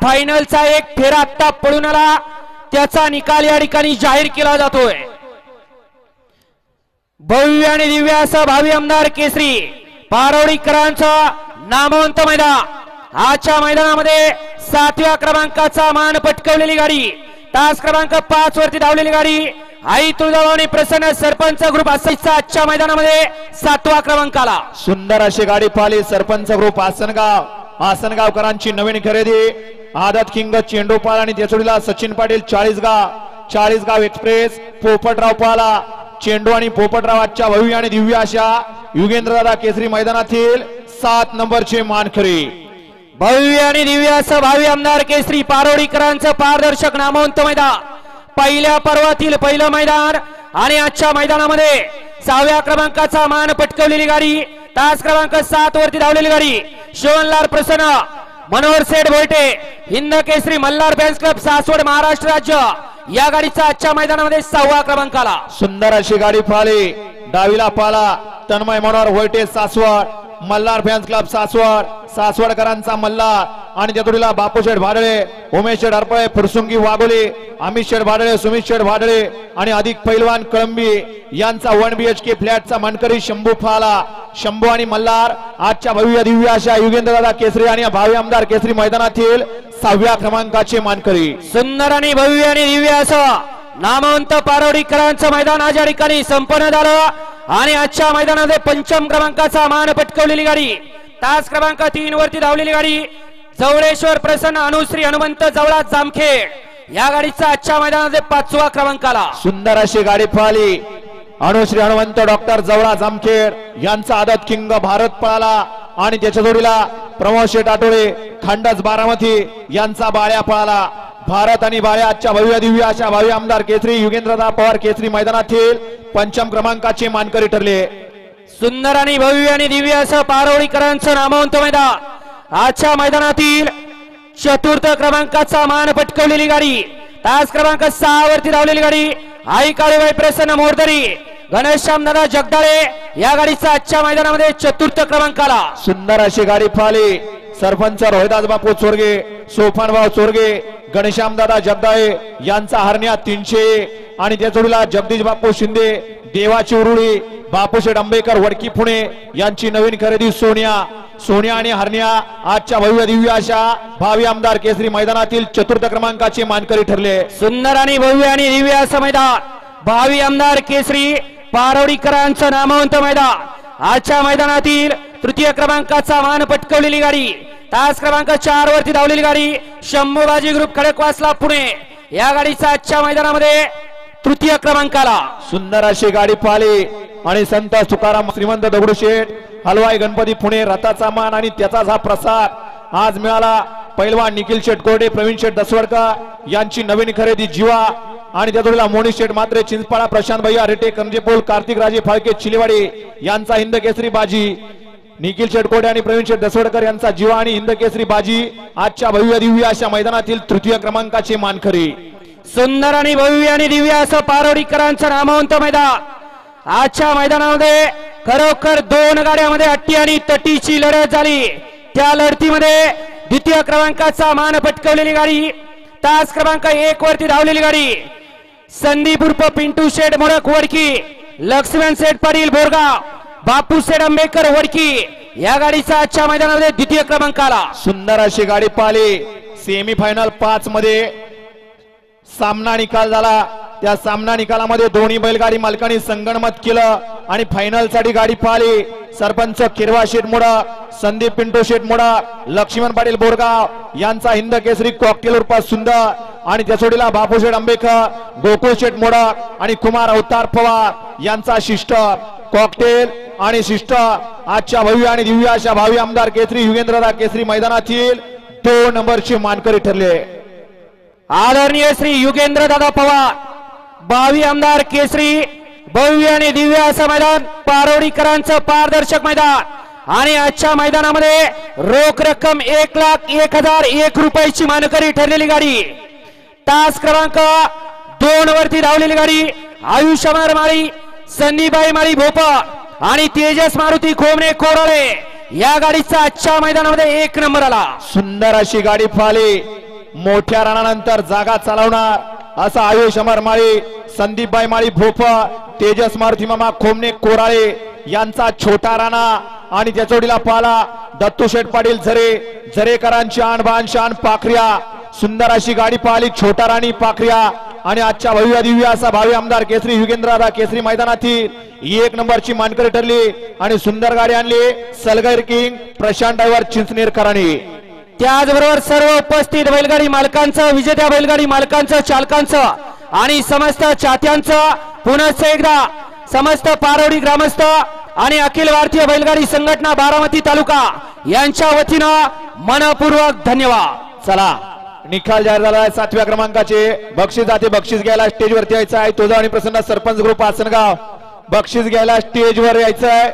फायनलचा एक फेरा आता पळून आला, त्याचा निकाल या ठिकाणी जाहीर केला जातोय। भव्य आणि दिव्य असं भावी आमदार केसरी पारवडीकरांचं नामवंत मैदान। आजच्या मैदानामध्ये 7व्या क्रमांकाचा मान पटकावलेली गाडी, तास क्रमांक 5 वरती धावलेली गाडी आई तुळजाभवानी प्रसन्न सरपंच ग्रुप आसईचा आजच्या मैदानामध्ये 7व्या क्रमांकाला। सुंदर अशी गाडी पाहिली सरपंच ग्रुप आसनगावकरांची नवीन खरेदी आदत किंग चेंडूपाल आणि त्याचोडीला सचिन पाटील 40गाव एक्सप्रेस पोपटराव पाला चेंडू आणि पोपटराव आजच्या भव्य आणि दिव्य अशा युगेंद्रदादा केसरी मैदानातील 7 नंबरचे मानकरी। भव्य आणि दिव्य असं भावी आमदार केसरी पारवडीकरांचं पारदर्शक नामवंत मैदान, पहिल्या पर्वातील पहिलं मैदान आणि आजच्या मैदानामध्ये 6व्या क्रमांकाचा मान पटकावलेली गाडी, तास क्रमांक 7 वरती धावलेली गाडी शिवनलाल प्रसन्न मनोहर सेठ भोयटे हिंद केसरी मल्हार फॅन्स क्लब सासवड महाराष्ट्र राज्य या गाडीचा आजच्या मैदानामध्ये 6व्या क्रमांकाला। सुंदर अशी गाडी पाहिली डावीला पाला तन्मय मनोहर भोयटे सासवड मल्हार फॅन्स क्लब सासवडकरांचा मल्हार आणि त्यातुडीला बापूशेठ भाडळे उमेश शेठ हरपळे फुरसुंगी वाघोली अमित शेठ भाडळे सुमित शेठ भाडळे आणि अधिक पैलवान कळंबी यांचा 1 BHK फ्लॅटचा मानकरी शंभू फाला शंभू आणि मल्हार आजच्या भव्य दिव्य अशा युगेंद्रदादा केसरी आणि भावी आमदार केसरी मैदानातील 6व्या क्रमांकाचे मानकरी। सुंदर आणि भव्य आणि दिव्य असं नामवंत पारवडीकरांचं मैदान आज या ठिकाणी संपन्न झालं आणि आजच्या मैदानामध्ये 5म क्रमांकाचा मान पटकावलेली गाडी, तास क्रमांक 3 वरती धावलेली गाडी जवळेश्वर प्रसन्न अनुश्री हनुमंत जवळा जामखेड या गाडीचा आजच्या मैदानामध्ये 5व्या क्रमांकाला। सुंदर अशी गाडी पाहिली अनुश्री हनुमंत डॉक्टर जवळा जामखेड यांचा आदत किंग भारत पळाला आणि त्याच्या जोडीला प्रमोद शेठ आठवडे खंडच बारामती यांचा बाळ्या पळाला। भारत आणि बाळ्या आजच्या भव्य दिव्य अशा भावी आमदार केसरी युगेंद्रदादा पवार केसरी मैदानातील 5म क्रमांकाचे मानकरी ठरले। सुंदर आणि भव्य आणि दिव्य असं पारवडीकरांचं नामवंत मैदान, आजच्या मैदानातील 4th क्रमांकाचा मान पटकावलेली गाडी, तास क्रमांक 6 वरती धावलेली गाडी आई काळूबाई प्रसन्न मोरदरी घनश्यामदादा जगदाळे या गाडीचा आजच्या मैदानामध्ये 4th क्रमांकाला। सुंदर अशी गाडी पाहिली सरपंच रोहिदास बापू चोरगे सोपानभाऊ चोरगे घनश्यामदादा जगदाळे यांचा हरण्या 300 आणि त्या जोडीला जगदीश बापू शिंदे देवाची उरुळी बापूशेठ आंबेकर वडकी पुणे यांची नवीन खरेदी सोन्या आणि हरण्या आजच्या भव्य दिव्य अशा भावी आमदार केसरी मैदानातील 4th क्रमांकाचे मानकरी ठरले। सुंदर आणि भव्य आणि दिव्य असं मैदान भावी आमदार केसरी पारवडीकरांचं नामवंत मैदान, आजच्या मैदानातील 3य क्रमांकाचा मान पटकावलेली गाडी, तास क्रमांक 4 वरती धावलेली गाडी शंभूबाजी ग्रुप खडकवासला पुणे या गाडीचा आजच्या मैदानामध्ये 3य क्रमांकाला। सुंदर अशी गाडी पाहिली आणि संत तुकाराम श्रीमंत दगडूशेठ हलवाई गणपती पुणे रथाचा मान आणि त्याचाच हा प्रसार आज मिळाला। पैलवान निखिल शेठ कोरडे प्रवीण शेठ दसवडकर यांची नवीन खरेदी जीवा आणि त्यातुडीला मोनिश शेठ मात्रे चिंचपाडा प्रशांत भैया रेटे कंजेपोल कार्तिक राजे फाळके चिलेवाडी यांचा हिंद केसरी बाजी निखिल शेठ कोरडे आणि प्रवीण शेठ दसवडकर यांचा जीवा आणि हिंद केसरी बाजी आजच्या भव्य दिव्य अशा मैदानातील 3य क्रमांकाचे मानकरी। सुंदर आणि भव्य आणि दिव्य असं पारवडीकरांचं नामवंत मैदान, आजच्या मैदानामध्ये खरोखर 2 गाड्यामध्ये अट्टी आणि तटीची लढत झाली। त्या लढतीमध्ये 2य क्रमांकाचा मान पटकावलेली गाडी, तास क्रमांक 1 वरती धावलेली गाडी संदीप उर्फ पिंटू शेठ मोडक वडकी लक्ष्मण शेठ पाटील बोरगाव बापू शेठ आंबेकर वडकी या गाडीचा आजच्या मैदानामध्ये 2य क्रमांकाला। सुंदर अशी गाडी पाहिली सेमीफायनल 5 मध्ये सामना निकाल झाला। त्या सामना निकालामध्ये दोन्ही बैलगाडी मालकांनी संगणमत केलं आणि फायनल साठी गाडी पाहिली सरपंच किरवा शेठ मोडा संदीप पिंटू शेठ मोडा लक्ष्मण पाटील बोरगाव यांचा हिंद केसरी कॉकटेल उर्फ सुंदर आणि त्याचोडीला बापूशेठ आंबेकर गोकुळ शेठ मोडा आणि कुमार अवतार पवार यांचा शिष्ट कॉकटेल आणि शिष्ट आजच्या भव्य आणि दिव्य अशा भावी आमदार केसरी युगेंद्रदादा केसरी मैदानातील 2 नंबरचे मानकरी ठरले। आदरणीय श्री युगेंद्रदादा पवार भावी आमदार केसरी भव्य आणि दिव्य असं मैदान पारवडीकरांचं पारदर्शक मैदान आणि आजच्या मैदानामध्ये रोख रक्कम 1,01,001 रुपयाची मानकरी ठरलेली गाडी, तास क्रमांक 2 वरती धावलेली गाडी आयुष्यमान माळी संदीपाई माळी भोपा आणि तेजस मारुती खोमणे कोराळे या गाडीचा आजच्या मैदानामध्ये 1 नंबर आला. सुंदर अशी गाडी पाहिली. मोठ्या रणानंतर जागा चालवणार असा आयुष अमर माळी, संदीपबाई माळी भोप, तेजस मारुती मामा खोमने कोराळे यांचा छोटा राणा आणि त्या जोडीला पाला दत्तू शेठ पाटील झरेकरांची आणबाण शान पाखऱ्या. सुंदर अशी गाडी पाहिली. छोटा राणी पाखऱ्या आणि आजच्या भव्य दिव्य असा भावी आमदार केसरी युगेंद्रदा केसरी मैदानातील 1 नंबरची मानकरी ठरली आणि सुंदर गाडी आणली सलगर किंग प्रशांत ड्रायव्हर चिंचनेरकरांनी. त्याचबरोबर सर्व उपस्थित बैलगाडी मालकांचं, विजेत्या बैलगाडी मालकांचं, चालकांचं आणि समस्त चाहत्यांचं पुनश्च एकदा समस्त पारोडी ग्रामस्थ आणि अखिल भारतीय बैलगाडी संघटना बारामती तालुका यांच्या वतीनं मनपूर्वक धन्यवाद. चला निकाल जाहीर झाला आहे. 7व्या क्रमांकाचे बक्षीस जाते. बक्षीस घ्यायला स्टेजवरती यायचं आहे. तुझा आणि प्रसन्न सरपंच ग्रुप आसनगाव बक्षीस घ्यायला स्टेजवर यायचं आहे.